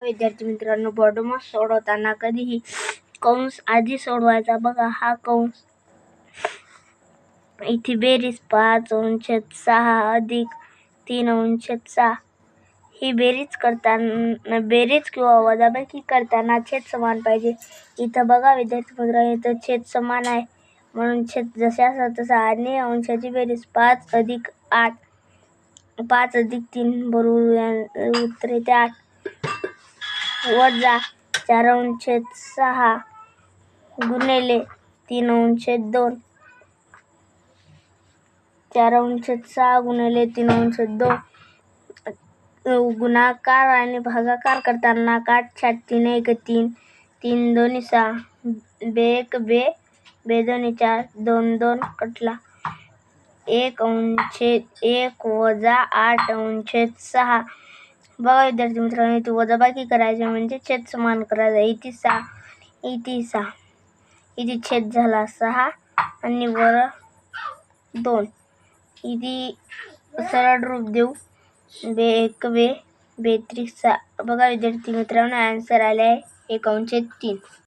विद्यार्थी मित्रांनो, बॉडोमॉस सोडवताना कधीही कंस आधी सोडवायचा. बघा हा कंस, इथे बेरीज 5/6 अधिक 3/6 ही बेरीज करताना, बेरीज किंवा वजाबाकी करताना छेद समान पाहिजे. इथं बघा विद्यार्थी मित्रांनो, इथं छेद समान आहे म्हणून छेद जसा तसा. आणि अंशाची बेरीज 5 अधिक 8, 5 अधिक 3 बरोबर उत्तर येते 8. वजा 4/6 गुणिले 3/2, 4/6 गुणिले 3/2. गुणाकार आणि भागाकार करताना काटछाट 3 1 3, 3 2 6, 2 1 2, 2 2 4, 2 2 कटला. 1/1 वजा 8/6. बघा विद्यार्थी मित्रांनो, इथे वजाबाकी करायचे म्हणजे छेद समान करायचा. इथे 6, इथे 6, इथे छेद झाला 6 आणि वर 2. इथे सरळ रूप देऊ 2 1 2, 2 3 6. बघा विद्यार्थी मित्रांनो, आन्सर आले आहे 1/3.